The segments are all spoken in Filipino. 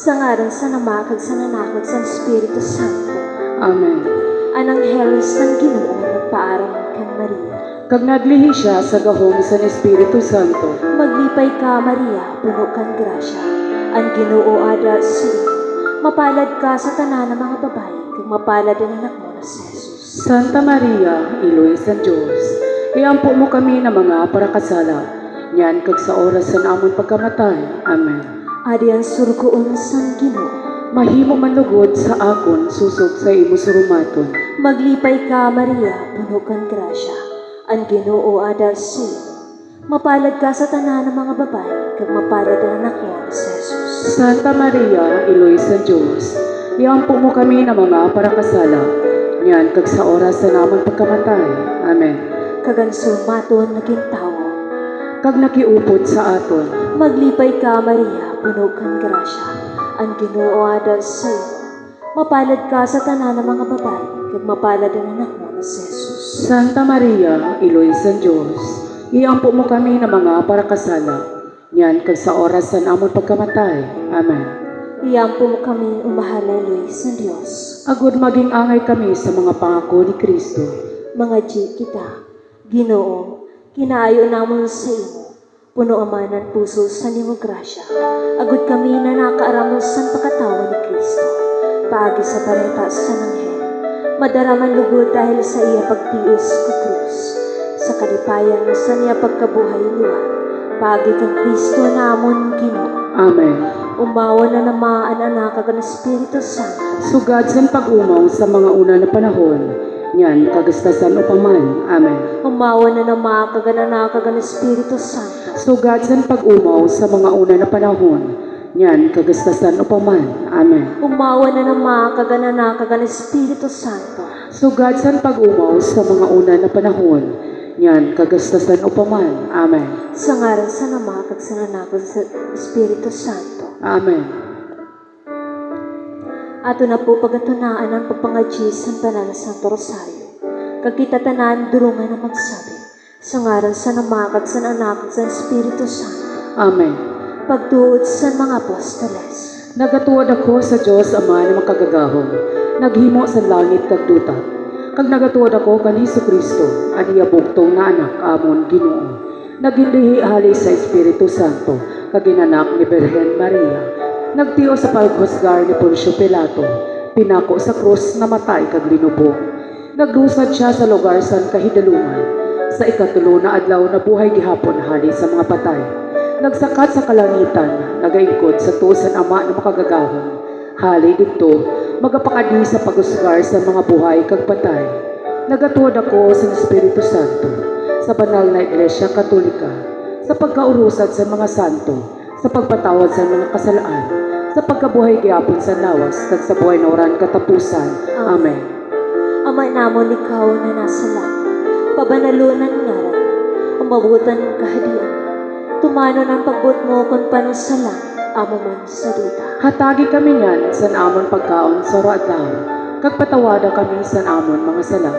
Sa ngaran sa Nama kag sa Anak kag sa Espiritu Santo. Amen. Anang Helos ng Ginoo nagpaaram kan Maria. Kag naglihi siya sa gahom sa Espiritu Santo. Maglipay ka Maria, puno kang grasya. Ang Ginoo ada sa iyo. Mapalad ka sa tanan ng mga babae, kag mapalad ang anak mo na si Jesus. Santa Maria, Iloy sa Diyos, iampo mo kami na mga parakasala, yan kag sa oras sa namon pagkamatay. Amen. Adi ang surgoon sang Ginoo. Mahimo manlugod sa akon, susog sa imo surumaton. Maglipay ka Maria, puno kang grasya. Ang Ginoo ada sa iyo. Mapalad ka sa tanan ng mga babae, kag mapalad ang anak mo na si Jesus. Santa Maria, Iloy sa Diyos, iampo mo kami na mga parakasala, yan kag sa oras sa namon pagkamatay. Amen. Kag ang surmaton naging tao. Kag nakiupod sa aton. Maglipay ka Maria, puno kang grasya. Ang Ginoo ada sa iyo. Mapalad ka sa tanan ng mga babae, kag mapalad ang anak mo na si Jesus. Santa Maria, Iloy sa Diyos, iampo mo kami na mga parakasala, yan kag sa oras sa namon pagkamatay. Amen. Iyampo mo kami umahalaloy sa Diyos. Agud maging angay kami sa mga pangako ni Kristo. Mga kita, Ginoo, kinaayo namon sa imo. Puno amanan puso sa nimo grasya. Agud kami na nakaaramos sa pagkatawa ni Kristo. Paagi sa parenta sa nanghel. Madaraman lugod dahil sa iya pagtiis ka krus. Sa kalipayan sa niya pagkabuhay niya. Paagi kang Kristo namon Ginoo. Amen. Umawa na namaan anak kag ang Espiritu Santo. Sugad sa pag-umaw sa mga una na panahon, yan kagastasan upaman. Amen. Umawa na naman kag ang anak kag ang Espiritu Santo. Sugad sa pag-umaw sa mga una na panahon, yan kagastasan upaman. Amen. Umawa na naman kag ang anak kag ang Espiritu Santo. Sugad sa pag-umaw sa mga una na panahon, yan kagastasan upaman. Amen. Sa ngaran sa Ama kag sa Anak kag sa Espiritu Santo. Amen. Ato na po pagatunaan ang pagpangadji sa tanan sa Santo Rosario. Kag kita tanan durungan na magsabi. Sa ngaran sa Ama kag sa Anak kag sa Espiritu Santo. Amen. Pagtuod sa mga apostoles. Nagatuod ako sa Diyos Ama na makagagahom, naghimo sa langit kag duta. Kag nagatuod ako kan Jesucristo, aniya bugtong na anak amon Ginoo. Nagindihi hali sa Espiritu Santo, kag ginanak ni Birhen Maria. Nagtiyo sa paghusgar ni Poncio Pilato, pinako sa krus namatay kag linubong. Naglusad siya sa lugar san kahidalungan. Sa ikatulo na adlaw na buhay gihapon hali sa mga patay. Nagsakat sa kalangitan, nagaingkod sa tusan Ama na makagagahon. Hali dito, magapakadi sa paghusgar sa mga buhay kag patay. Nagatuod ako sa Espiritu Santo, sa banal na Iglesia Katolika, sa pagkaurusad sa mga santo, sa pagpatawad sa mga kasalaan, sa pagkabuhay gihapon sa lawas, kag sa buhay na oran katapusan. Amen. Ama namon ikaw na nasa langit. Pabanalunan ngaran. Umabutan ng kahadian. Tumano ng pagbut mo kung paano sa langit. Amo man sa duta. Hatagi kami niyan sa namon pagkaon sa adlaw, kag patawada kami sa namon mga sala.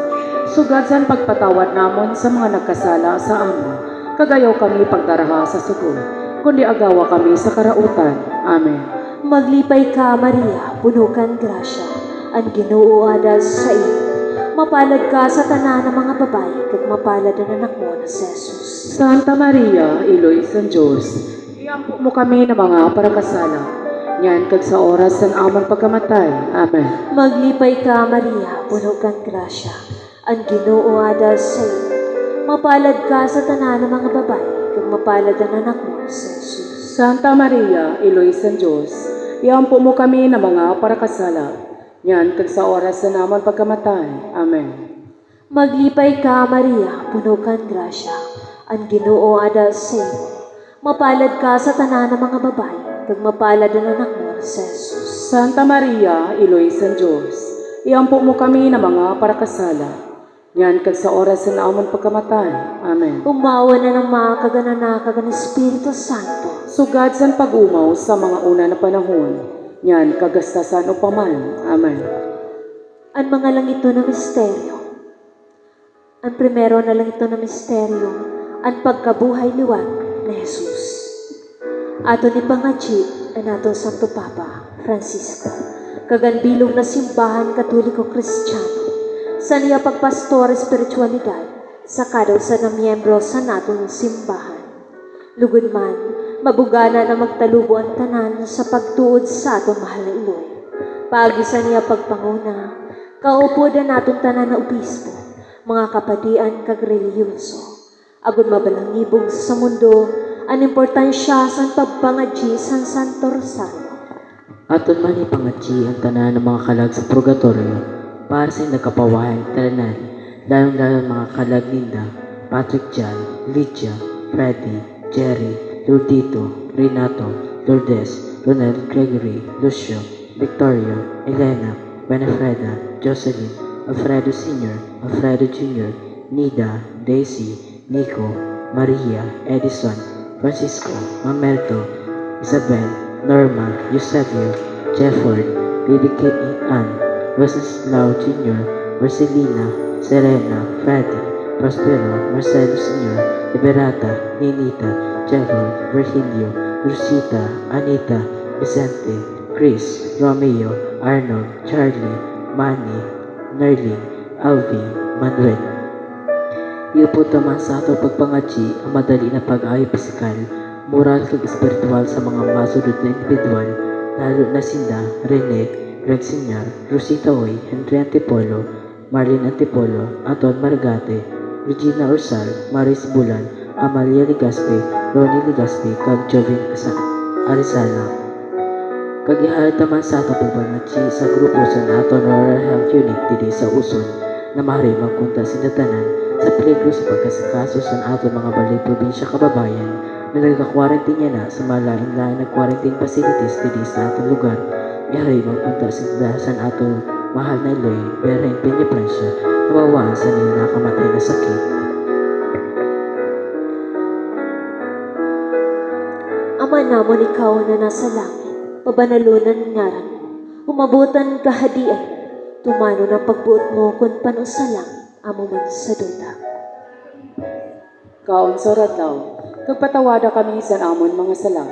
Sugad sa pagpatawad namon sa mga nagkasala sa amon, kagayaw kami pagdaraha sa sugo, kundi agawa kami sa karautan. Amen. Maglipay ka, Maria, puno kang grasya. Ang Ginoo ada sa iyo. Mapalad ka sa tanan ng mga babae, kag mapalad ang anak mo na si Jesus. Santa Maria, Iloy sa Diyos, iampo mo kami na mga parakasala, yan kag sa oras ng amon pagkamatay. Amen. Maglipay ka, Maria, puno kang grasya. Ang Ginoo ada sa iyo. Mapalad ka sa tanan ng mga babae, kag mapalad ang anak mo na si Jesus. Santa Maria, Iloy sa Diyos, iampo mo kami na mga parakasala, yan kag sa oras sa namon pagkamatay. Amen. Maglipay ka, Maria, puno kang grasya. Ang Ginoo ada sa iyo. Mapalad ka sa tanan ng mga babae, kag mapalad ang anak mo na si Jesus. Santa Maria, Iloy sa Diyos, iampo mo kami na mga parakasala, yan kag sa oras sa namon pagkamatay. Amen. Umawa na ng mga kaganana kag ang Espiritu Santo. Sugad sa pag-umaw sa mga una na panahon, yan kagastasan upaman. Amen. Ang mga lang ito na misteryo. Ang primero na lang ito na misteryo, ang pagkabuhay liwat ni Jesus. Ato ni pangadji ang atong Santo Papa, Francisco, kaganbilog na simbahan katoliko kristyano, sa niya pagpastor espiritualidad, sa kada usa nga miyembro sa natong simbahan. Lugod man, mabugana na magtalubo ang tanan sa pagtuod sa atong mahal na Iloy. Paagi sa niya pagpanguna, kaupo na natong tanan na obispo, mga kapadian kag relihiyoso. Agud mabalangibog sa mundo, ang importansya sa pagpangadji sa Santo Rosario. Aton man ipangatsi ang tanan ng mga kalag sa purgatorio para sa nagkapawahan tanan, lalong-lalong mga kalag Linda, Patrick Jan, Lydia, Freddy, Jerry, Lourdito, Renato, Lourdes, Ronald Gregory, Lucio, Victoria, Elena, Benefreda, Jocelyn, Alfredo Sr., Alfredo Jr., Nida, Daisy, Nico, Maria, Edison, Francisco, Mamerto, Isabel, Norma, Eusebio, Jefford, Baby Kate Ann, Wenceslau Jr., Marcelina, Serena, Freddy, Prospero, Marcelo Sr., Liberata, Ninita, Jefford, Virgilio, Rosita, Anita, Vicente, Chris, Romeo, Arnold, Charlie, Manny, Nerlin, Alvin, Manuel. Iupo taman sa ato pagpangatsi ang madali na pag-ayo pisikal, moral kag espiritual sa mga masunod na individual, lalo na sinda, Rene, Greg Sinyar, Rosita Oy, Henry Antipolo, Marlene Antipolo, Anton Margate, Regina Ursal, Maris Bulan, Amalia Ligaspi, Ronnie Ligaspi, kag Jovin Arizala. Kagihan taman sa ato pagpangatsi sa grupo sa nato Rural Health Unit dili sa Uson na maaari magkunta sinatanan sa peligro sa pagkasakaso sa ato mga balay probinsya kababayan na nagka-quarantine na sa malain-lain na quarantine facilities dili sa atong lugar. Maaari magkunta sa ato mahal na Iloy, Vera and Peña Francia na mawaan sa nila nakamatay na sakit. Ama namon ikaw na nasa langit, pabanalunan ngaran mo, umabutan kahadian, tumano ng pagbuot mo kung panusalang, amo man sa duta. Kaon sa radlaw, kagpatawada kami sa amon mga sala.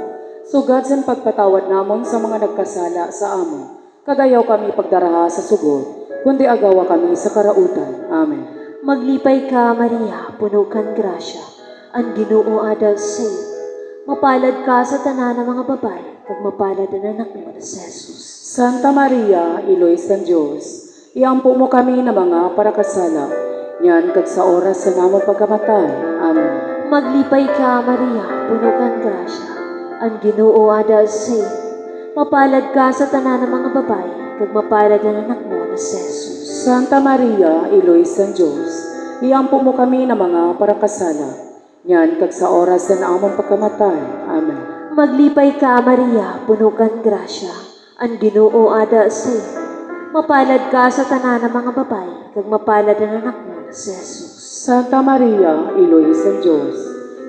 Sugad sa pagpatawad namon sa mga nagkasala sa amon. Kagayaw kami pagdaraha sa sugod, kundi agawa kami sa karautan. Amen. Maglipay ka, Maria, puno kang grasya, ang Ginoo adal sa'yo. Mapalad ka sa tanan ng mga babae, kag mapalad ang anak mo na si Jesus. Santa Maria, Iloy sa Diyos, iampo mo kami na mga parakasala, yan kag sa oras sa namong pagkamatay. Amen. Maglipay ka, Maria, puno kang grasya, ang Ginoo adal sa'yo. Mapalad ka sa tanan ng mga babae, kag mapalad ang anak mo na si Jesus. Santa Maria, Iloy sa Diyos, iampo mo kami na mga parakasala, yan kag sa oras sa namong pagkamatay. Amen. Maglipay ka, Maria, puno kang grasya, ang Ginoo adal sa'yo. Mapalad ka sa tanan ng mga babae, kag mapalad ang anak mo na si Jesus. Santa Maria, Iloy sa Diyos,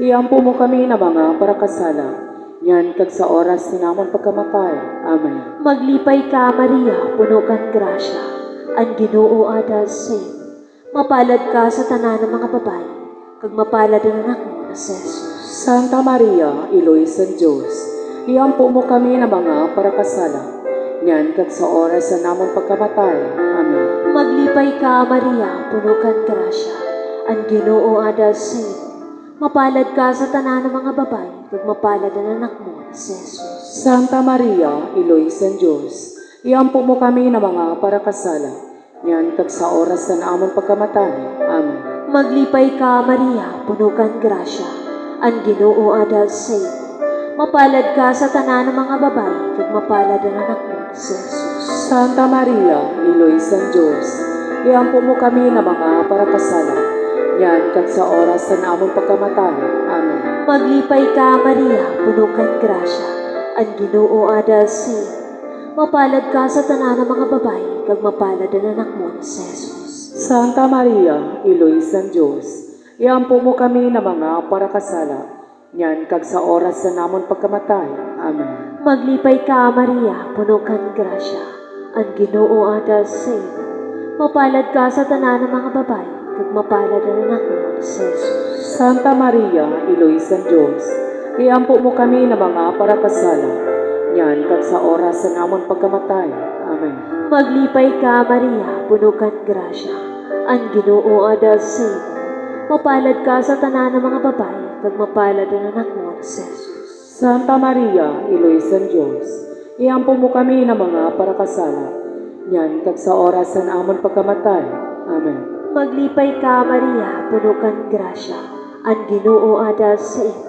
iampo mo kami na mga parakasala, yan kag sa oras na namon pagkamatay. Amen. Maglipay ka, Maria, puno kang grasya, ang Ginoo adal sa'yo. Mapalad ka sa tanan ng mga babae, kag mapalad ang anak mo na si Jesus. Santa Maria, Iloy sa Diyos, iampo mo kami na mga parakasala, yan kag sa oras na namon pagkamatay. Amen. Maglipay ka, Maria, puno kang grasya, ang Ginoo adal sa'yo. Mapalad ka sa tanan ng mga babae, kag mapalad ang anak mo na si Jesus. Santa Maria, Iloy sa Diyos, iampo mo kami na mga parakasala, yan kag sa oras na namon pagkamatay. Amen. Maglipay ka, Maria, puno kang grasya, ang Ginoo adal sa'yo. Mapalad ka sa tanan ng mga babae, kag mapalad ang anak mo na si Jesus. Santa Maria, Iloy sa Diyos, iampo mo kami na mga parakasala, yan kag sa oras na namon pagkamatay. Amen. Maglipay ka, Maria, puno kang grasya, ang Ginoo adal sa'yo. Mapalad ka sa tanan ng mga babae, kag mapalad ang anak mo na si Jesus. Santa Maria, Iloy sa Diyos, iampo mo kami na mga parakasala, yan kag sa oras na namon pagkamatay. Amen. Maglipay ka, Maria, puno kang grasya, ang Ginoo adal sa'yo. Mapalad ka sa tanan ng mga babae, kag mapalad ang anak mo na si Jesus. Santa Maria, Iloy sa Diyos, iampo mo kami na mga parakasala, nyan kag sa oras sa namon pagkamatay. Amen. Maglipay ka, Maria, puno kang grasya. Ang Ginoo ada sa imo. Mapalad ka sa tanan ng mga babae, kag mapalad ang anak mo si Jesus. Santa Maria, Iloy San Diyos, iampo mo kami na mga parakasala, nyan kag sa oras sa namon pagkamatay. Amen. Maglipay ka, Maria, puno kang grasya. Ang Ginoo ada sa imo.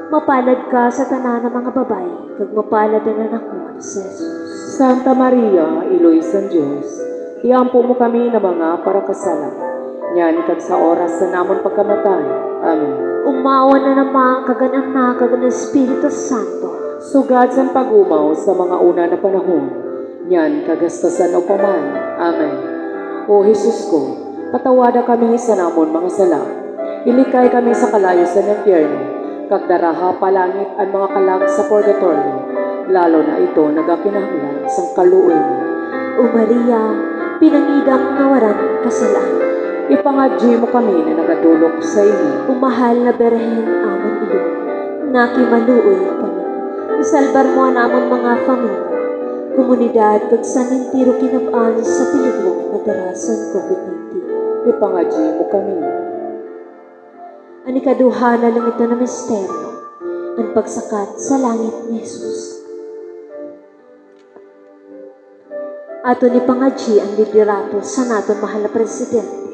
Mapalad ka sa tanan ng mga babae, kag mapalad ang anak mo si Jesus. Santa Maria, Iloy San Diyos, iampo mo kami na mga parakasala, nyan kag sa oras sa namon pagkamatay. Amen. Umawa na naman kaganan na kagan ng Espiritu Santo. Sugad sa pagumaw sa mga una na panahon, nyan kagastasan o paman. Amen. O Jesus ko, patawada kami sa namon mga sala. Ilikay kami sa kalayo sa impyerno, kag daraha palangit ang mga kalag sa purgatorio, lalo na ito nagakinahanglan sa kaluoy mo. O Maria, pinangidang nawaran kasalaan. Ipangadji mo kami na nagadulok sa inyo. Umahal na berhen amon iyo, nakimaluoy kami. Isalbar mo ang amon mga pamilya, komunidad kag sanintiro kinabaan sa peligro na darasan COVID-19. Ipangadji mo kami. Ang ikaduha na lang ito na misteryo, ang pagsakat sa langit ni Jesus. Ato ni pangadji ang liderato sa naton mahal na presidente,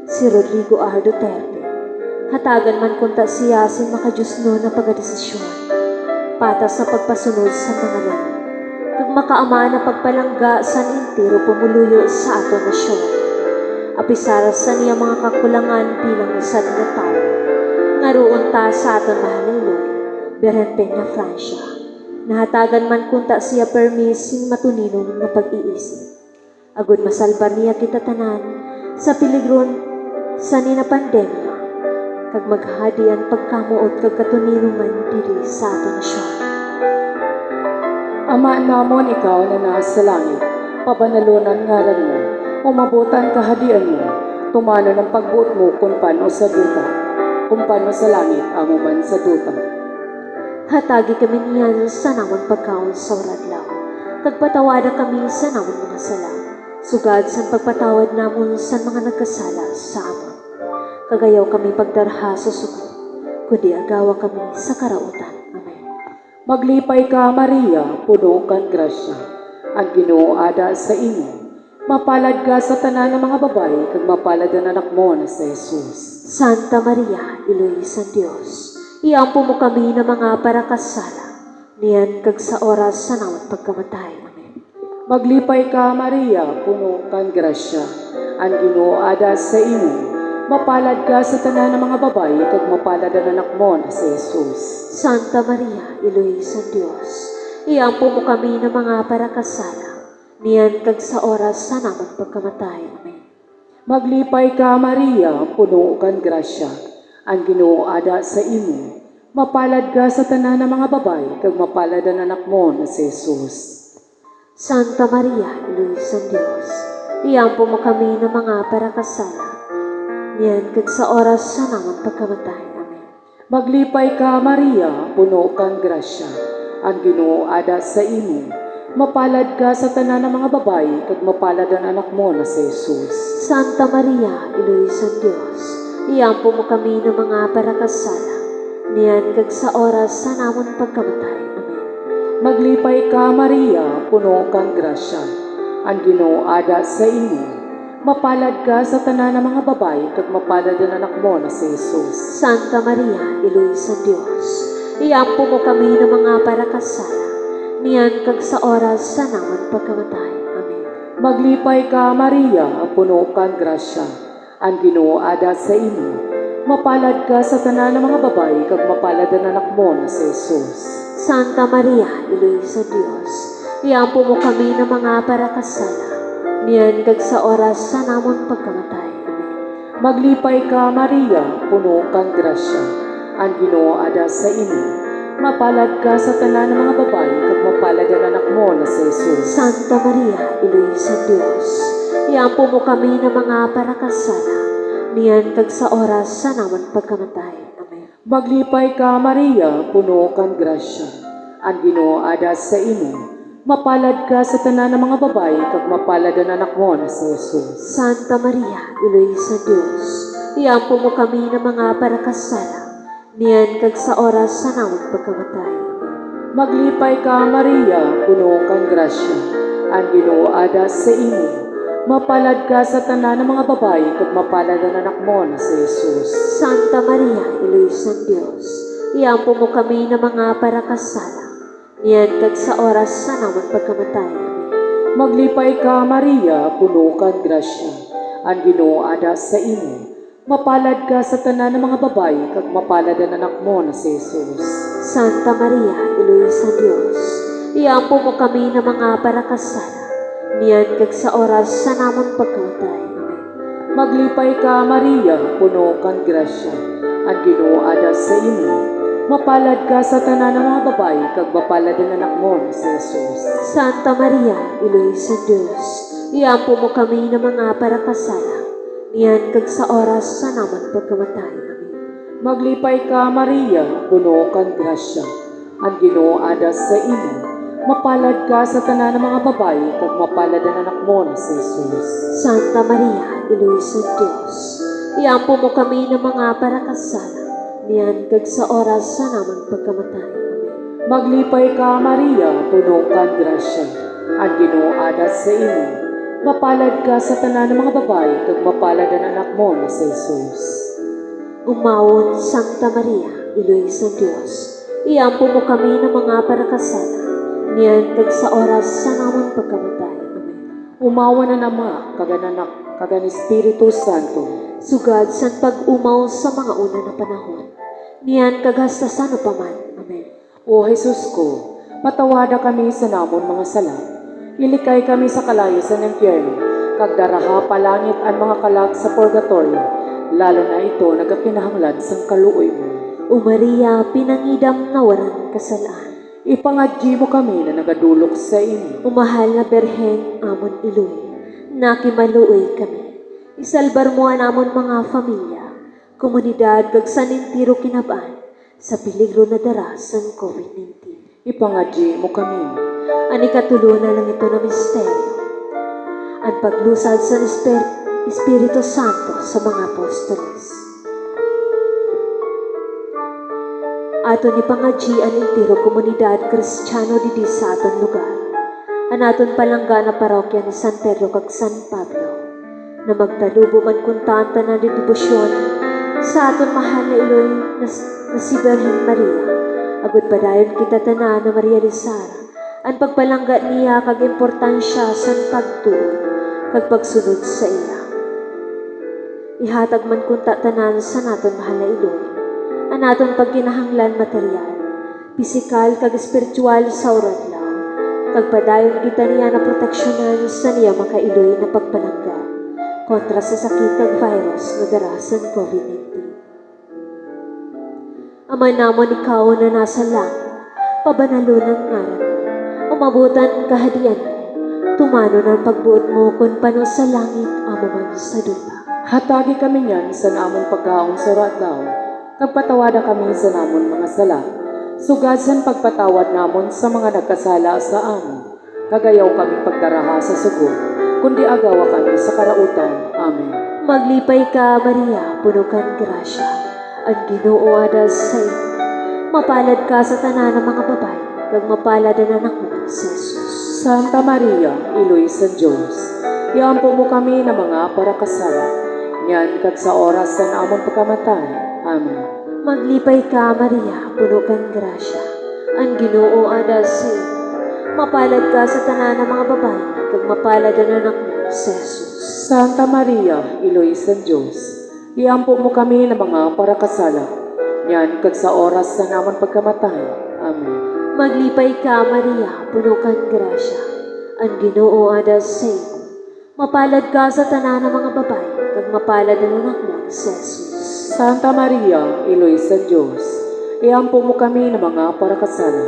si Rodrigo R. Duterte. Hatagan man kunta siya sa makajusno na pagdesisyon, patas sa pagpasunod sa mga laman, kag makaama na pagpalangga sa intiro pumuluyo sa ato nasyon. Apisara sa niya mga kakulangan bilang usad na tao, ngaroon ta sa aton mahaling Lord, Birhen Peña, Francia. Nahatagan man kunta siya permising matuninong na pag-iisip. Agud masalbar niya kita tanan sa piligron sa nina pandemya, kag maghadi ang pagkamuot kag katuninungan diri sa ato nasyon. Ama namon ikaw na nasa langit, pabanalunan ngalan mo, umabutan kahadian mo, tumano ng pagbuot mo kung paano sa duta, kung paano sa langit amo man sa duta. Hatagi kami niyan sa namon pagkaon sa oradlaw, kag patawada kami sa namon mga sala, sugad sa pagpatawad namon sa mga nagkasala sa amon. Kagayaw kami pagdarha sa sugo, kundi agawa kami sa karautan. Amen. Maglipay ka, Maria, puno kang grasya, ang Ginoo ada sa imo. Mapalad ka sa tanan ng mga babae, kag mapalad ang anak mo na si Jesus. Santa Maria, Iloy San Diyos, iampo mo kami na mga parakasala, niyan kag sa oras sa namon pagkamatay. Amen. Maglipay ka, Maria, puno kang grasya, ang Ginoo ada sa imo. Mapalad ka sa tanan ng mga babae, kag mapalad ang anak mo na si Jesus. Santa Maria, Iloy San Diyos, iampo mo kami na mga parakasala, niyan kag sa oras sa namon pagkamatay. Amen. Maglipay ka, Maria, puno kang grasya, ang Ginoo ada sa imo. Mapalad ka sa tanan ng mga babae, kag mapalad ang anak mo na si Jesus. Santa Maria, Iloy San Diyos, iampo mo kami na mga parakasala, niyan kag sa oras sa namon pagkamatay. Amen. Maglipay ka, Maria, puno kang grasya, ang Ginoo ada sa imo. Mapalad ka sa tanan ng mga babae, kag mapalad ang anak mo na si Jesus. Santa Maria, Iloy San Diyos, iampo mo kami ng mga parakasala, niyan kag sa oras sa namon pagkamatay. Amen. Maglipay ka, Maria, puno kang grasya, ang Ginoo ada sa imo. Mapalad ka sa tanan ng mga babae, kag mapalad ang anak mo na si Jesus. Santa Maria, Iloy San Diyos, iampo mo kami ng mga parakasala, niyan kag sa oras sa namon pagkamatay. Amen. Maglipay ka, Maria, puno kang grasya, ang Ginoo ada sa imo. Mapalad ka sa tanan ng mga babae, kag mapalad ang anak mo na si Jesus. Santa Maria, Iloy San Diyos, iampo mo kami ng mga parakasala, niyan kag sa oras sa namon pagkamatay. Amen. Maglipay ka, Maria, puno kang grasya, ang Ginoo ada sa imo. Mapalad ka sa tanan ng mga babae, kag mapalad ang anak mo na si Jesus. Santa Maria, Iloy San Diyos, iampo mo kami ng mga parakasala, niyan kag sa oras sa namon pagkamatay. Amen. Maglipay ka, Maria, puno kang grasya, ang Ginoo adas sa imo. Mapalad ka sa tanan ng mga babayi, kag mapalad ang anak mo na si Jesus. Santa Maria, Iloy sa Dios, iampo mo kami ng mga parakasala, niyan kag sa oras sa namang pagkamatay. Maglipay ka, Maria, puno kang grasya, ang Ginoo adas sa imo. Mapalad ka sa tanan ng mga babayi, kag mapalad ang anak mo na si Jesus. Santa Maria, Iloy sa Dios, iampo mo kami ng mga parakasala, niyan kag sa oras sa namang pagkamatay. Maglipay ka, Maria, puno kang grasya, ang Ginoo adas sa imo. Mapalad ka sa tanan ng mga babayi, kag mapalad ang anak mo na si Jesus. Santa Maria, Iloy sa Dios, iampo mo kami ng mga parakasala, niyan kag sa oras sa namang pagkamatay. Maglipay ka, Maria, puno kang grasya, ang Ginoo adas sa imo. Mapalad ka sa tanan ng mga babayi, kag mapalad ang anak mo na si Jesus. Santa Maria, Iloy sa Dios, iampo mo kami ng mga parakasala, niyan kag sa oras sa namang pagkamatay. Maglipay ka, Maria, puno kang grasya, ang Ginoo adas sa imo. Mapalad ka sa tanan ng mga babayi, kag mapalad ang anak mo na si Jesus. Santa Maria, Iloy sa Dios, iampo mo kami ng mga parakasala, niyan kag sa oras sa namang pagkamatay. Maglipay ka, Maria, puno kang grasya, ang Ginoo adas sa imo. Mapalad ka sa tanan ng mga babayi, kag mapalad ang anak mo na si Jesus. Umawon, Santa Maria, Iloy sa Dios, iampo mo kami ng mga parakasala, niyan kag sa oras sa namang pagkamatay. Amen. Umawa na Ama, kag ang Anak, kag ang Espiritu Santo. Sugad sa pag-umaw sa mga una na panahon, niyan kag hasta sa paman. Amen. O Jesus ko, patawada kami sa namon mga sala. Ilikay kami sa kalayasan ng impyerno, kag daraha palangit ang mga kalag sa purgatorio, lalo na ito nagapinahanglan sang kaluoy mo. O Maria, pinangidam na waran kasalaan, Ipangadji mo kami na nagadulok sa imo. umahal na Berhen, amon Iloy, nakimaluoy kami. Isalbar mo ang amon mga pamilya, komunidad kag sanintiro kinabaan, sa peligro na darasan COVID-19. Ipangadji mo kami. Ani katulo na lang ito na misteryo, ang paglusad sa Espiritu Santo sa mga apostoles. Aton ni pangadji ang intiro komunidad Kristiyano didi sa aton lugar. Ang aton palangga na parokya ni San Pedro kag San Pablo, na magtalubo man kuntaan tanan di debosyon sa aton mahal na Iloy na si Birhen Maria. Agud padayon kita tanan na Maria de Sara, ang pagpalangga niya kag importansya sa pagtuo kag pagsunod sa iya. Ihatag man kunta tanan sa naton mahal na Iloy, ang aton pagkinahanglan material, pisikal kag espiritual sa uradlaw, kag padayon kita niya na proteksyonan sa niya makailoy na pagpalangga kontra sa sakit kag virus na darasan COVID-19. Ama namon ikaw na nasa langit, pabanalo ng ngaran mo, umabutan kahadian mo, tumano ng pagbuot mo kung pano sa langit, amo man sa dupa. Hatagi kami niyan sa namon pagkaon sa radlaw, kag patawada kami sa namon mga sala. Sugasan pagpatawad namon sa mga nagkasala sa amon. Kagayaw kami pagdaraha sa sugod, kundi agawa kami sa karautan. Amen. Maglipay ka, Maria, puno kang grasya, ang Ginoo adas sa iyo. Mapalad ka sa tanan ng mga babae, kag mapalad ang anak mo si Jesus. Santa Maria, Iloy sa Diyos, iampo mo kami na mga parakasala, nyan kag sa oras sa namon pagkamatay. Amen. Maglipay ka, Maria, puno kang grasya, ang Ginoo adas sa iyo. Mapalad ka sa tanan ng mga babae, kag mapalad ang anak mo si Jesus. Santa Maria, Iloy sa Diyos, iampo mo kami na mga parakasala, nyan kag sa oras sa namon pagkamatay. Amen. Maglipay ka, Maria, puno kang grasya, ang Ginoo adas sa iyo. Mapalad ka sa tanan ng mga babae, kag mapalad ang anak mo si Jesus. Santa Maria, Iloy sa Diyos, iampo mo kami na mga parakasala,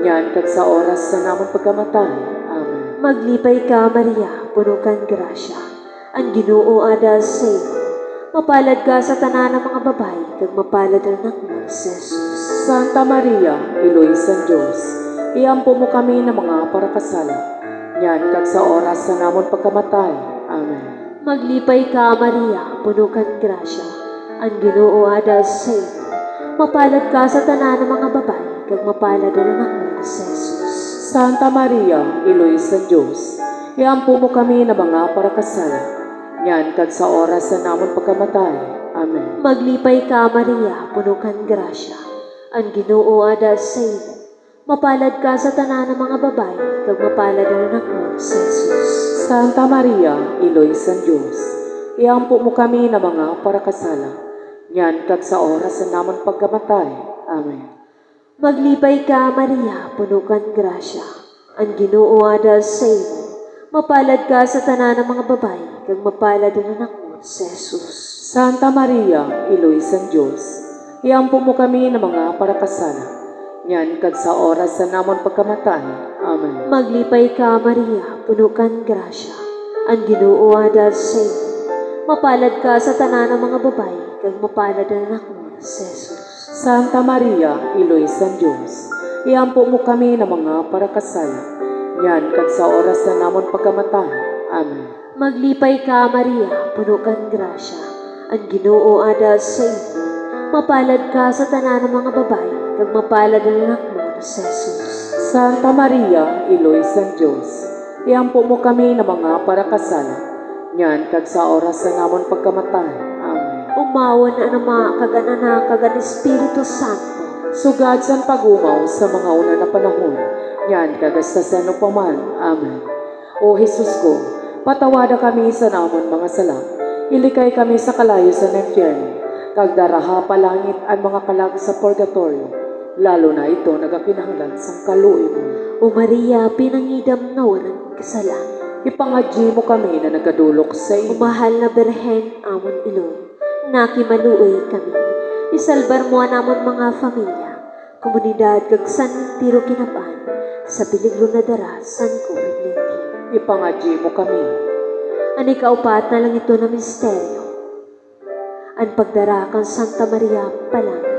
nyan kag sa oras sa namon pagkamatay. Amen. Maglipay ka, Maria, puno kang grasya, ang Ginoo adas sa iyo. Mapalad ka sa tanan ng mga babae, kag mapalad ang anak mo si Jesus. Santa Maria, Iloy sa Diyos, iampo mo kami ng mga parakasala. Yan kag sa oras sa namon pagkamatay. Amen. Maglipay ka, Maria, puno kang grasya. Ang Ginoo ada sa imo. Mapalad ka sa tanan ng mga babae, kag mapalad ang anak mo na si Jesus. Santa Maria, Iloy sa Diyos, iampo mo kami ng mga parakasala. Yan kag sa oras sa namon pagkamatay. Amen. Maglipay ka, Maria, puno kang grasya. Ang Ginoo ada sa imo. Mapalad ka sa tanan ng mga babae, kag mapalad ang anak mo na si Jesus. Santa Maria, Iloy sa Diyos, iampo mo kami ng mga parakasala. Yan kag sa oras sa namon pagkamatay. Amen. Maglipay ka, Maria, puno kang grasya. Ang Ginoo ada sa imo. Mapalad ka sa tanan ng mga babae, kag mapalad ang anak mo na si Jesus. Santa Maria, Iloy sa Diyos, iampo mo kami ng mga parakasala. Yan kag sa oras sa namon pagkamatay. Amen. Maglipay ka, Maria, puno kang grasya. Ang Ginoo ada sa imo. Mapalad ka sa tanan ng mga babae, kag mapalad ang anak mo na si Jesus. Santa Maria, Iloy sa Diyos, iampo mo kami ng mga parakasala. Yan kag sa oras sa namon pagkamatay. Amen. Maglipay ka, Maria, puno kang grasya. Ang Ginoo ada sa imo. Mapalad ka sa tanan ng mga babae, kag mapalad ang anak mo na si Jesus. Santa Maria, Iloy sa Diyos, iampo mo kami ng mga parakasala. Yan kag sa oras sa namon pagkamatay. Amen. Umawan na nama kag kagan Espiritu Santo. Sugad sa pagumaw sa mga una na panahon. Yan kagastasan o paman. Amen. O Jesus ko, patawada kami sa namon mga sala. Ilikay kami sa kalayo sa infierno. Kag daraha palangit ang mga kalag sa purgatorio. Lalo na ito nagakinahanglan sa kaluoy mo. O Maria, pinangidam na walang kasalanan. Ipangadji mo kami na nagadulok sa O iyo. mahal na Berhen, amon Iloy, nakimaluoy kami. Isalbar mo namon mga pamilya, komunidad kag san tiro kinapan, sa peligro na dara san COVID-19. Ipangadji mo kami. Ani kaupat na lang ito na misteryo. Ang pagdara kang Santa Maria Palangit.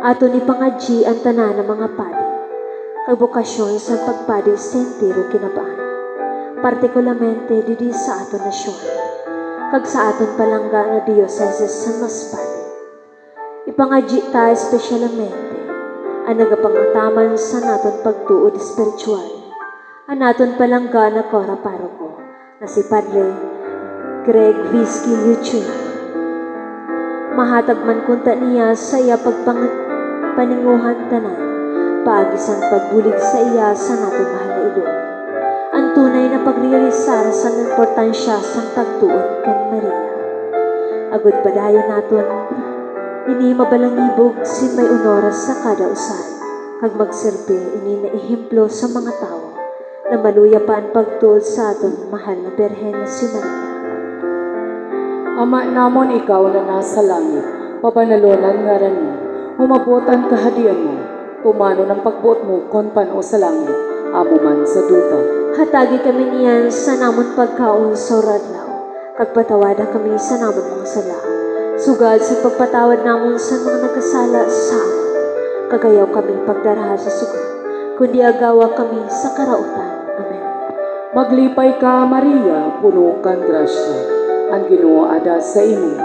Ato ni pangadji ang tanan ng mga padi. Kagbokasyon sa pagpadi sa entero kinabaan. Partikularmente didi sa aton nasyon. Kag sa aton palangga na Diocese San Masbate. Ipangadji ta espesyalmente ang nagapangataman sa naton pagtuod espiritual. Ang naton palangga na kora paroko na si Padre Greg Visky Luchu. Mahatag man kunta niya sa iya pagpaninguhan tanan. Paagisan pagbulig sa iya sa natin mahal na ilo. Ang tunay na pagrealisar sa importansya sa pagtuon kan Maria. Agud padayon naton, ini mabalangibog sin may onoras sa kada usan, kag magserbi ini na ehemplo sa mga tao na maluya pa ang pagtuod sa aton mahal na Berhen na si Maria. Ama namon ikaw na nasa langit, pabanalonan nga rin mo, umabot ang kahadian mo, tumano ng pagbuot mo kon pano sa langit, amo man sa duta. Hatagi kami niyan sa namon pagkaon sa radlaw, kag patawada kami sa namon mga sala. Sugad sa pagpatawad namon sa mga nagkasala sa amin, kagayaw kami pagdaraha sa sugod, kundi agawa kami sa karautan. Amen. Maglipay ka, Maria, puno kang grasya. Ang Ginoo ada sa imo.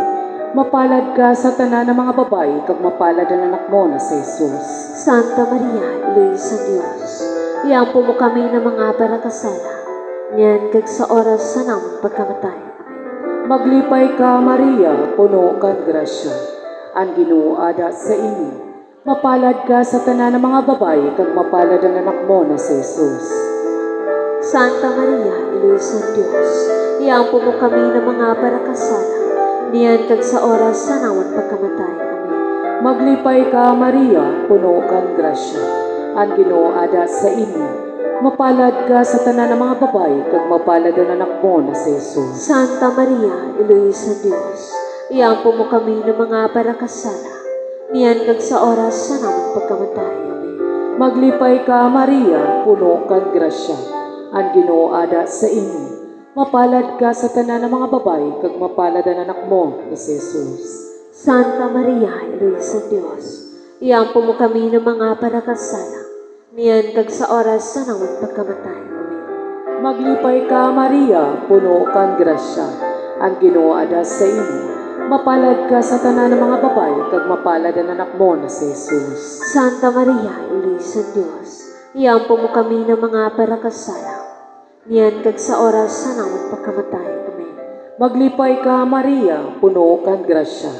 Mapalad ka sa tanan ng mga babae, kag mapalad ang anak mo na si Jesus. Santa Maria, Iloy sa Diyos, iampo mo kami ng mga parakasala, niyan kag sa oras sa namon pagkamatay. Amen. Maglipay ka, Maria, puno kang grasya. Ang Ginoo ada sa imo. Mapalad ka sa tanan ng mga babae, kag mapalad ang anak mo na si Jesus. Santa Maria, Iloy sa Diyos, iampo mo kami ng mga parakasala, niyan kag sa oras sa namon pagkamatay. Amen. Maglipay ka, Maria, puno kang grasya. Ang Ginoo ada sa imo. Mapalad ka sa tanan ng mga babae, kag mapalad ang anak mo na si Jesus. Santa Maria, Iloy sa Diyos, iampo mo kami ng mga parakasala, niyan kag sa oras sa namon pagkamatay. Amen. Maglipay ka, Maria, puno kang grasya. Ang Ginoo ada sa imo. Mapalad ka sa tanan ng mga babae, kag mapalad ang anak mo na si Jesus. Santa Maria, Iloy sa Diyos, Iyampo mo kami ng mga parakasala, niyan kag sa oras sa namon pagkamatay. Amen. Maglipay ka, Maria, puno kang grasya. Ang Ginoo ada sa imo. Mapalad ka sa tanan ng mga babae, kag mapalad ang anak mo na si Jesus. Santa Maria, Ilo sa Diyos, iyampo mo kami ng mga parakasala, niyan kag sa oras sa namon pagkamatay. Amen. Maglipay ka, Maria, puno kang grasya.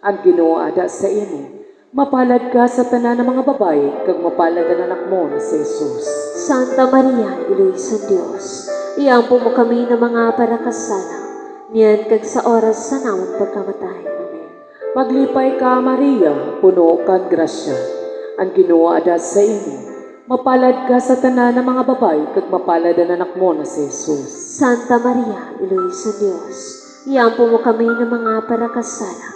Ang Ginoo ada sa imo. Mapalad ka sa tanan ng mga babae, kag mapalad ang anak mo na si Jesus. Santa Maria, Ilo sa Diyos, iyampo mo kami ng mga parakasala, niyan kag sa oras sa namon pagkamatay. Amen. Maglipay ka, Maria, puno kang grasya. Ang Ginoo ada sa imo. Mapalad ka sa tanan ng mga babae, kag mapalad ang anak mo na si Jesus. Santa Maria, Ilo sa Diyos, iyampo mo kami ng mga parakasala,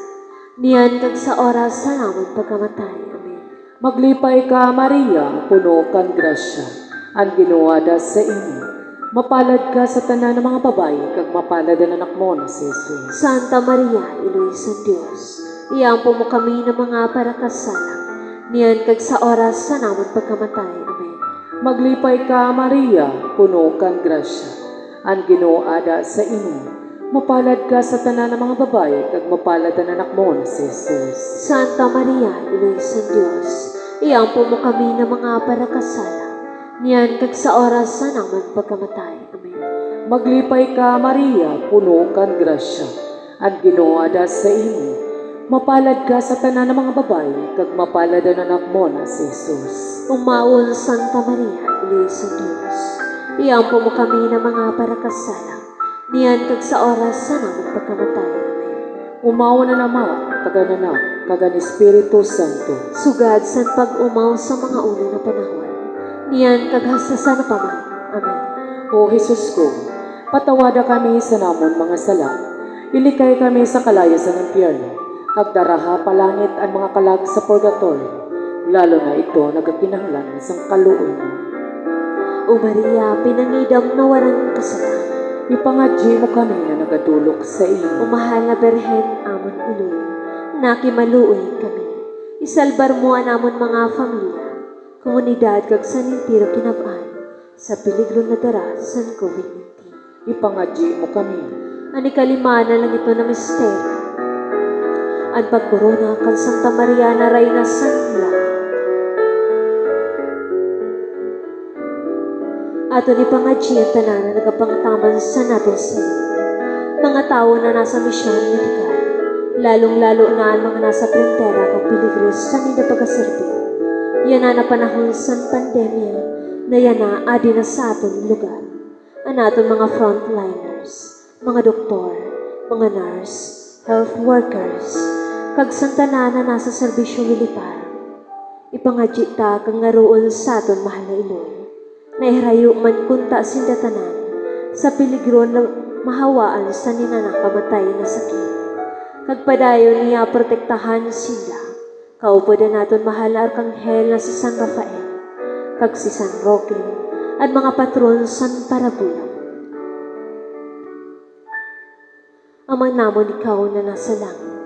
niyan kag sa oras sa namon pagkamatay. Amen. Maglipay ka, Maria, puno kang grasya. Ang Ginoo ada sa imo. Mapalad ka sa tanan ng mga babae, kag mapalad ang anak mo na si Jesus. Santa Maria, Ilo sa Diyos, iyampo mo kami ng mga parakasala, niyan kag sa oras sa namon pagkamatay. Amen. Maglipay ka, Maria, puno kang grasya. Ang Ginoo ada sa imo. Mapalad ka sa tanan ng mga babae, kag mapalad ang anak mo na si Jesus. Santa Maria, Ilo sa Diyos, iyampo mo kami ng mga parakasala, niyan kag sa oras sa namon pagkamatay. Amen. Maglipay ka, Maria, puno kang grasya. Ang Ginoo ada sa imo. Mapalad ka sa tanan ng mga babae, kag mapalad ang anak mo na si Jesus. Umaon Santa Maria, Ilo sa Diyos, iyampo mo kami ng mga parakasala, niyan kag sa oras sa namon pagkamatay. Amen. Umawa na nama, kaganak, kagan Espiritu Santo. Sugad san pag-umaw sa mga unang na panahon, niyan kag hasta na paman. Amen. O Jesus ko, patawada kami sa namon mga sala. Ilikay kami sa kalayasan ng impyerno. Kagdaraha palangit ang mga kalag sa purgatorio. Lalo na ito nagakinahanglan sa kaluoy mo. O Maria, pinangidam na warang kasalanan, Ipangadji mo kami na nagadulok sa o iyo. mahal na Berhen amon Iloy, nakimaluoy kami. Isalbar mo ang amon mga pamilya, komunidad kag sanintiro kinabaan, sa peligro na dara sa COVID-19. Ipangadji mo kami. Ani kalimana lang ito na misteryo. Ang pagkorona kang Santa Maria na Reyna San Langit. Ato ni pangadji ang tanan na nagapangtaman sa natin sa iyo. Mga tao na nasa misyon medikal, lalong-lalo na ang mga nasa prentera kang peligro sa nila pagkaserbi. Yan na panahon sa pandemya na yan na adi na sa atong lugar. Ang aton mga frontliners, mga doktor, mga nurse, health workers, kag santana na nasa serbisyo militar. Ipangadji ta kang ngaroon sa aton mahal na Iloy. Naihrayo man kunta sindatanan sa peligro na mahawaan sa ninanakamatay na sakit. Kagpadayon niya protektahan sila. Kaupo na naton mahal na arkanghel na si San Rafael, kag si San Roque, at mga patron San Parabulo. Amang namon ikaw na nasa langit,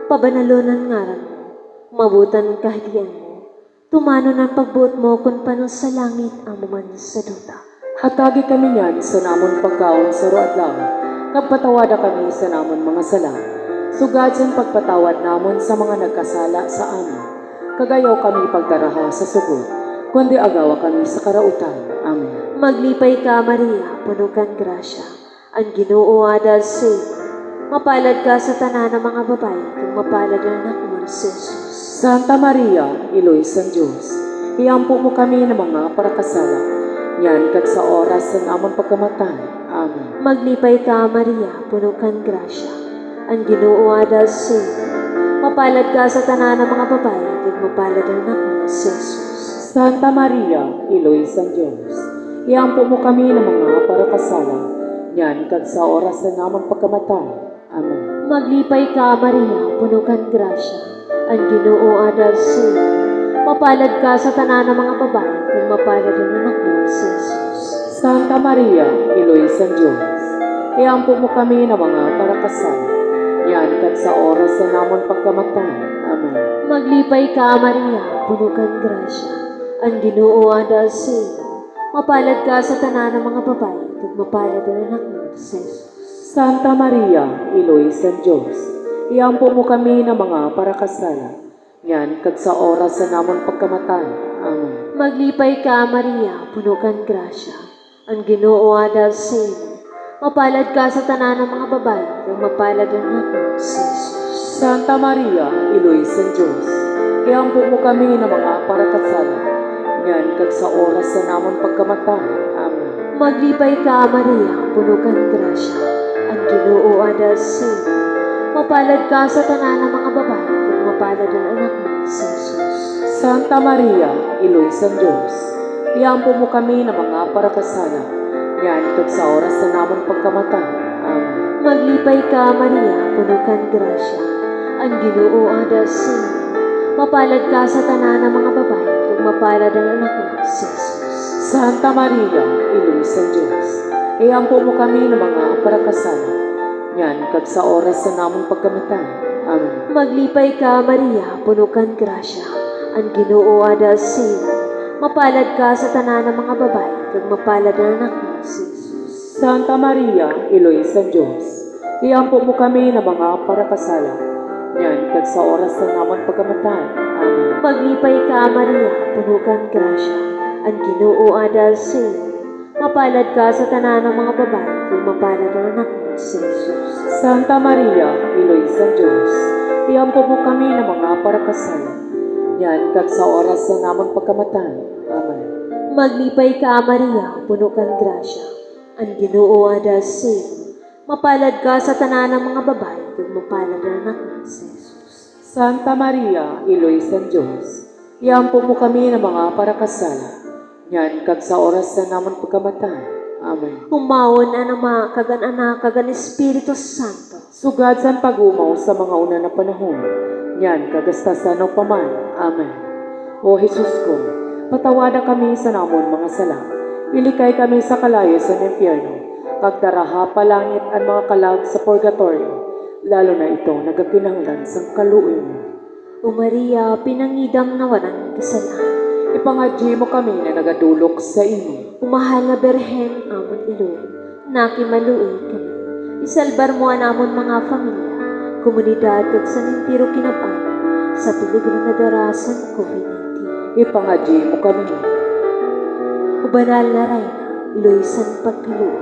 pabanalonan ngaran mo, mabutan kahadian mo, tumano ng pagbuot mo kung paano sa langit amo man sa duta. Hatagi kami niyan sa namon pagkaon sa road lang. Kagpatawada kami sa namon mga sala. Sugad sa pagpatawad namon sa mga nagkasala sa amin. Kagayaw kami pagdaraha sa sugod, kundi agawa kami sa karautan. Amen. Maglipay ka, Maria, puno kang grasya. Ang Ginoo ada sa iyo. Mapalad ka sa tanan ng mga babae, kung mapalad ang anak mo si Jesus. Santa Maria, Iloy sa Diyos, iampo mo kami ng mga parakasala. Yan kag sa oras sa namon pagkamatay. Amen. Maglipay ka, Maria, puno kang grasya. Ang Ginoo ada sa iyo. Mapalad ka sa tanan ng mga babae, kung mapalad ang anak mo si Jesus. Santa Maria, Iloy sa Diyos, iampo mo kami ng mga parakasala. Yan kag sa oras sa namon pagkamatay. Amen. Maglipay ka, Maria, puno kang grasya. Ang Ginoo ada sa iyo. Mapalad ka sa tanan ng mga babae, kung mapalad ang anak mo si Jesus. Santa Maria, Iloy sa Diyos, iampo mo kami ng mga parakasala. Yan kag sa oras sa namon pagkamatay. Amen. Maglipay ka, Maria, puno kang grasya. Ang Ginoo ada sa iyo. Mapalad ka sa tanan ng mga babae, ug mapalad ang anak mo sa Jesus. Santa Maria, Iloy sa Diyos, iampo mo kami ng mga parakasala, yan kag sa oras sa namon pagkamatay. Amen. Maglipay ka, Maria, puno kang grasya. Ang Ginoo ada sa iyo. Mapalad ka sa tanan ng mga babae, ug mapalad ang anak mo sa Jesus. Santa Maria, Iloy sa Diyos, iampo mo kami ng mga parakasala, yan kag sa oras sa namon pagkamatay. Amen. Maglipay ka, Maria, puno kang grasya. Ang Ginoo ada sa iyo. Mapalad ka sa tanan ng mga babae, ug mapalad ang anak mo sa Jesus. Santa Maria, Iloy sa Diyos, iampo mo kami ng mga parakasala, yan kag sa oras sa namon pagkamatay. Amen. Maglipay ka, Maria, puno kang grasya. Ang Ginoo ada sa iyo. Mapalad ka sa tanan ng mga babae, ug mapalad ang anak mo sa Jesus. Santa Maria, Iloy sa Diyos, iampo mo kami ng mga parakasala, yan kag sa oras sa namon pagkamatay. Amen. Maglipay ka, Maria, puno kang grasya. Ang Ginoo ada sa iyo. Mapalad ka sa tanan ng mga babae, ug mapalad ang anak mo sa Jesus. Santa Maria, Iloy sa Diyos, iampo mo kami ng mga parakasala, yan kag sa oras sa namon pagkamatay. Amen. Maglipay ka, Maria, puno kang grasya. Ang Ginoo ada sa iyo. Mapalad ka sa tanan ng mga babae, ug mapalad ang anak mo sa Jesus. Santa Maria, Iloy sa Diyos, iampo mo kami ng mga parakasala, yan kag sa oras sa namon pagkamatay. Amen. Maglipay ka, Maria, puno kang grasya. Ang Ginoo ada sa iyo. Mapalad ka sa tanan ng mga babae, ug mapalad ang anak mo sa Jesus. Santa Maria, Iloy sa Diyos, iampo mo kami ng mga parakasala, yan kag sa oras sa namon pagkamatay. Amen. Humawon ang Ama, kagan Anak, kagan Espiritu Santo. Sugad sa pagumaw sa mga una na panahon, yan kagastasan o paman. Amen. O Jesus ko, patawada kami sa namon mga sala, ilikay kami sa kalayo sa impyerno, pagdaraha palangit ang mga kalag sa purgatorio, lalo na ito nagakinahanglan sa kaluoy mo. O Maria, pinangidam na walang kasalanan. Ipangadyi mo kami na nagadulok sa imo. Umahal na Berhen, amon Iloy, nakimaluoy kami. Isalbar mo ang amon mga pamilya, komunidad kag sanintiro kinabaan, sa peligro na darasan COVID-19. Ipangadyi mo kami. O banal na Reyna, Iloy san pagkaluoy,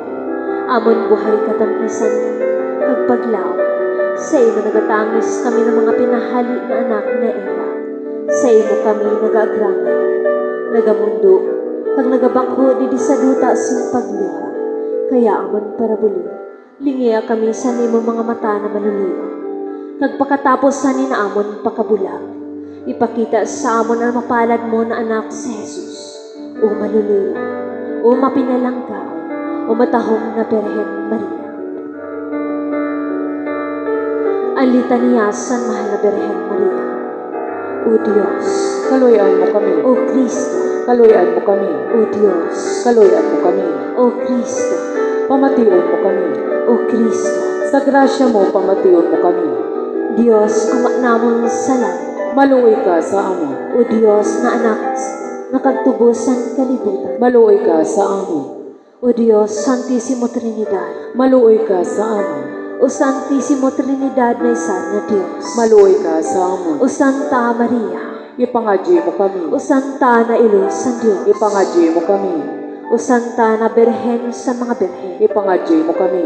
amon buhay katampisan kag paglaw. Sa imo nagatangis kami ng mga pinahali na anak na Eva. Sa imo kami nagaagrangan, nagamundo, kag nagabako di sa duta sin pagluha. Kaya amon parabuli, lingiya kami sa nimo mga mata na manuliwa. Kag pakatapos sa amon pakabulag, ipakita sa amon ang mapalad mo na anak si Jesus. O maluliwa, o mapinalangkaw, o matahong na Berhen Maria. Ang litanya sa mahal na Berhen Maria. O Diyos, Kaluyan mo kami. O Kristo, Kaluyan mo kami. O Diyos, Kaluyan mo kami. O Kristo, Pamation mo kami. O Kristo, Sa grasya mo, pamation mo kami. Diyos, Ama namon sa langit, Maluoy ka sa amin. O Diyos na anak nakagtubusan kalibutan, Maluoy ka sa amin. O Diyos, Santissimo Trinidad, Maluoy ka sa amin. O Santissimo Trinidad na isa na Diyos, Maluoy ka sa amin. O Santa Maria, Ipangadyi mo kami. O Santa na Iloy sa Diyos, Ipangadyi mo kami. O Santa na Berhen sa mga Berhen, Ipangadyi mo kami.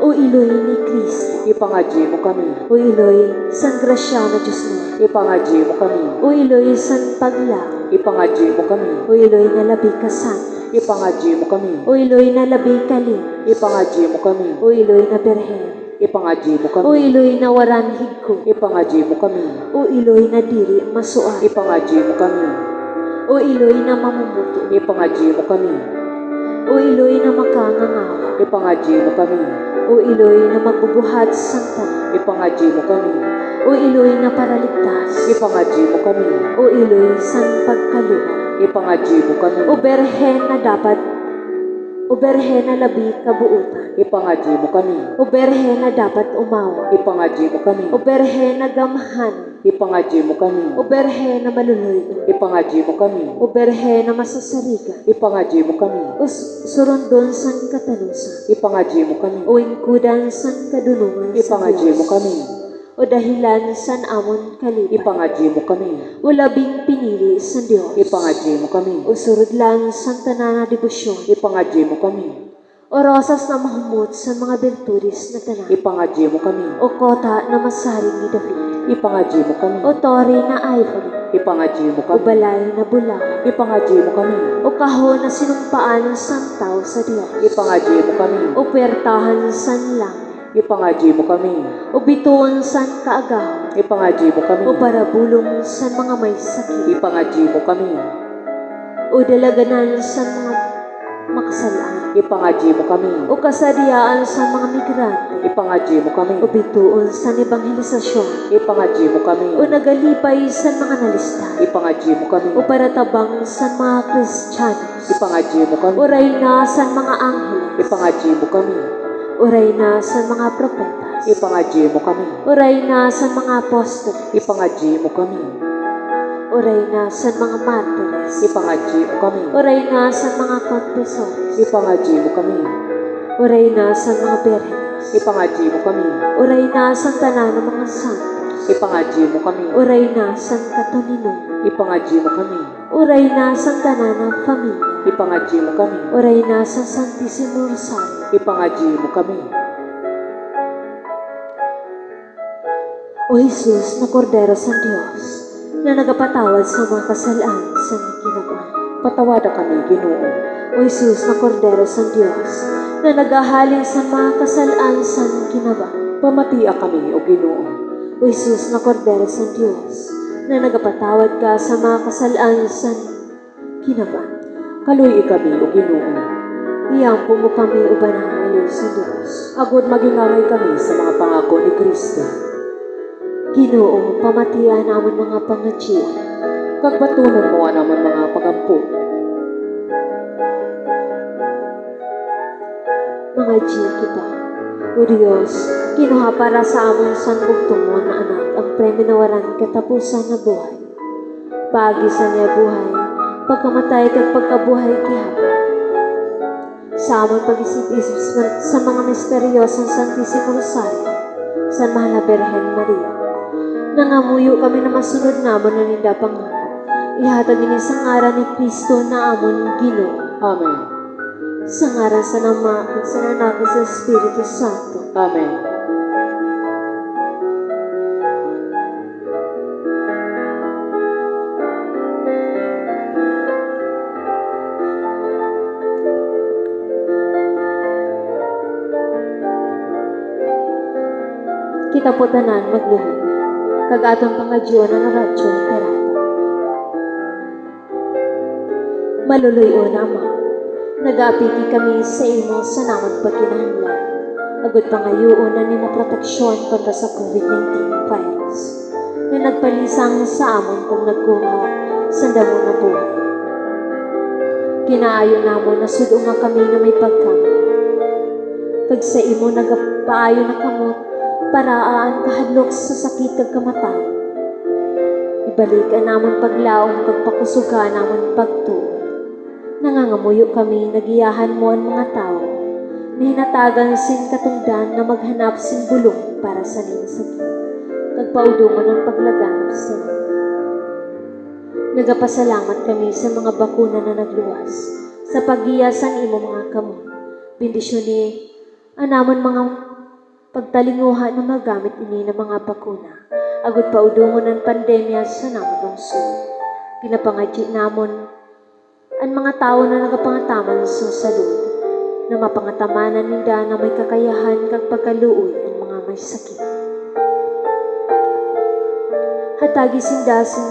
O Iloy ni Kristo, Ipangadyi mo kami. O Iloy san grasya na Diyos mo, Ipangadyi mo kami. O Iloy san paglang, Ipangadyi mo kami. O Iloy na labi ka san, Ipangadyi mo kami. O Iloy na labi ka lim, Ipangadyi mo kami. O Iloy na Berhen, Ipangadyi mo O kami. Iloy na waran higko, Ipangadyi mo kami. O Iloy na diri masuan, Ipangadyi mo kami. O Iloy na mamumuto, Ipangadyi mo kami. O Iloy na makangangawa, Ipangadyi mo kami. O Iloy na magbubuhat sa tanan, Ipangadyi mo kami. O Iloy na paraligtas, Ipangadyi mo kami. O Iloy san pagkaluwa, Ipangadyi mo kami. O Berhen na dapat, O O Berhen na labi kabuutan. Ipangadji mo kami. O Berhen na dapat umawa. Ipangadji mo kami. O Berhen na gamhan. Ipangadji mo kami. O Berhen na maluluyo. Ipangadji mo kami. O Berhen na masasarigan. Ipangadji mo kami. O surundon san katalusan. Ipangadji mo kami. O ingkudan san kadunungan sa Ipangadji mo Diyos. kami. O dahilan san amon kalipan. Ipangadji mo kami. O labing pinili sa Diyos. Ipangadji mo kami. O surudlan san tanana debosyon. Ipangadji mo kami. O rosas na mahumot sa mga birtudis na tanan. Ipangadji mo kami. O kota na masaring ni David. Ipangadji mo kami. O tori na ivory. Ipangadji mo O kami. balay na bulawan. Ipangadji mo kami. O kahon na sinumpaan san tao sa Diyos. Ipangadji mo kami. O puwertahan san langit. Ipangadji mo kami. O bituon san kaagaw. Ipangadji mo kami. O parabulong san mga may sakit. Ipangadji mo kami. O dalaganan san mga makasalaan. Ipangadji mo kami. O kasariaan sa mga migrante. Ipangadji mo kami. O bituon sa ebangelisasyon. Ipangadji mo kami. O nagalipay sa mga nalista. Ipangadji mo kami. O paratabang sa mga Kristiyanos. Ipangadji mo kami. O rayna sa mga angheles. Ipangadji mo kami. O rayna sa mga propetas. Ipangadji mo kami. O rayna sa mga apostol. Ipangadji mo kami. O rayna sa mga martires. Ipangadji mo kami. O rayna sa mga konfesores. Ipangadji mo kami. O rayna sa mga berhenes. Ipangadji mo kami. O rayna sa tanan ng mga santos. Ipangadji mo kami. O rayna sa katulinon. Ipangadji mo kami. O rayna sa tanan ng pamilya. Ipangadji mo kami. O rayna sa Santissimo Rosario. Ipangadji mo kami. O Jesus na kordero sa Diyos, na nagapatawad sa mga kasalaan sa kinabuhi. Patawada kami, Ginoo. O Jesus na kordero sa Diyos, na nagahalin sa mga kasalaan sa kinabuhi. Pamatia kami, O Ginoo. O Jesus na kordero sa Diyos, na nagapatawad ka sa mga kasalaan sa kinabuhi. Kaluy kami, O Ginoo. Iyampo mo kami ubanang aliw sa Diyos. Agod magingangay kami sa mga pangako ni Kristo. Ginoo, pamatian naman mga pangatsiyan. Kagbatunon mo naman mga pagampo. Mga Diyo kita. O Diyos, kinuha para sa amon san bugtong mo na anak ang premyo na waran katapusan na buhay. Pagi sa niya buhay, pagkamatay kag pagkabuhay kihapon. Sa amon pag-isip-isip sa mga misteryosang Santissimo Rosario, San Mahal na Berhen Maria, nangamuyo kami na masunod namon na ninda pangako. Ihatag ini sa ngaran ni Kristo na amon Ginoo. Amen. Sa ngaran sa Ama at sa Anak at sa Espiritu Santo. Amen. Kita po tanan magluhod. Kag atong pangadyo ng radyo perata. Maluluyo na Ama, nag-aapiki kami sa imo sa namang pagkinahanglan. Agud pangayoon na nimo proteksyon kontra sa COVID-19 virus na nagpalisang sa amon kung nagkuha sa damo na buhay. Kinaayo namo na sudo nga kami na may pagkamo. Kag sa imo nagapaayo na kamot paraan kahadlok sa sakit kag kamatayon. Ibalikan namon paglaom kag pakusugan namon pagtuo. Nangangamuyo kami nagiyahan mo ang mga tao na hinatagan sin katungdan na maghanap sin bulong para sa niyong sakit. Kag paudungan ang paglaganap sa iyo. Nagapasalamat kami sa mga bakuna na nagluwas sa paggiyasan imo mga kamot. Bendisyon ni anamon mga pagtalinguhan na magamit ini ng mga bakuna. Agud paudungon ang pandemya sa namon lungsod. Pinapangadyo namon ang mga tao na nagapangataman sa salud na mapangatamanan ninda na may kakayahan kag pagkaluoy ang mga may sakit. Hatagi sindasin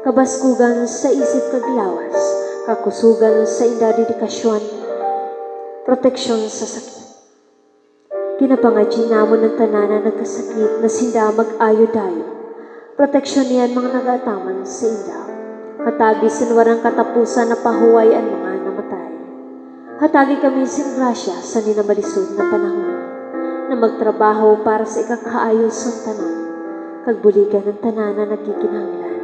kabaskugan sa isip kag lawas, kakusugan sa inda dedikasyon, proteksyon sa sakit. Kinapangadyo namon ng tanan na nagkasakit na sinda mag-ayo-dayo, proteksyon niyan mga nagataman sa inda. Hatagi sinwarang katapusan na pahuway ang mga namatay. Hatagi kami sing grasya sa ninamalisod na panahon na magtrabaho para sa ikakaayos ng tanan, kagbuligan ng tanan na nagkikinanglan.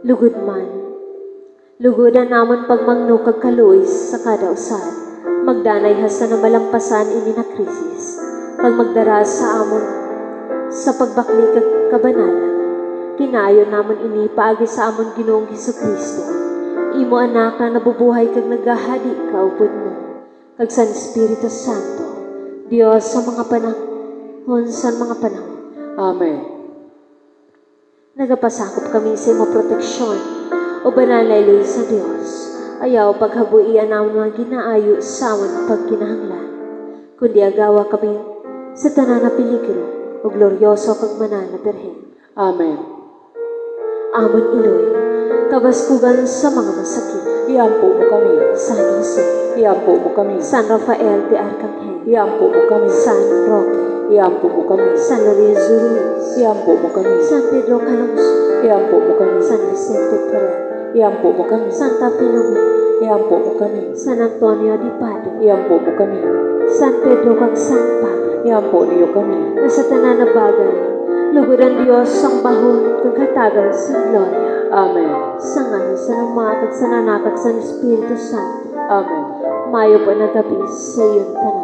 Lugod man, lugodan namon pagmangno kag kaluoy sa kada usad, magdanay hasta na malampasan ini na krisis, pag magdara sa amon sa pagbakli kag kabanalan. Kinayo namon ini paagi sa amon Ginoong Hesukristo. Imo anak na nabubuhay kag nagahadi kaupod mo, kag sa Espiritu Santo, Dios sa mga panahon sa mga panahon. Amen. Nagapasakop kami sa imo proteksyon o banal na iloy sa Dios. Ayaw paghabuian namon mga ginaayo sa amon pagkinahanglan, kundi agawa kami sa tanan na peligro o gloryoso kag manal na Birhen. Amen. Amon iloy, kabaskugan sa mga masakit. Iampo mo kami. San Jose, Iampo mo kami. San Rafael de Arcangel, Iampo mo kami. San Roque, Iampo mo kami. San Lorenzo Ruiz, Iampo mo kami. San Pedro Calungsod, Iampo mo kami. San Vicente Ferrer, Iampo mo kami. Santa Filomena, Iampo mo kami. San Antonio de Padua, Iampo mo kami. San Pedro kag San Pablo, Iampo niyo kami. na sa tanan na bagay, lugod ang Diyos ang bahon kag hatagan sa gloria. Amen. Sa ngalan sa Ama kag sa Anak kag sa Espiritu Santo, Amen. mayo po na gabi sa iyong tanan.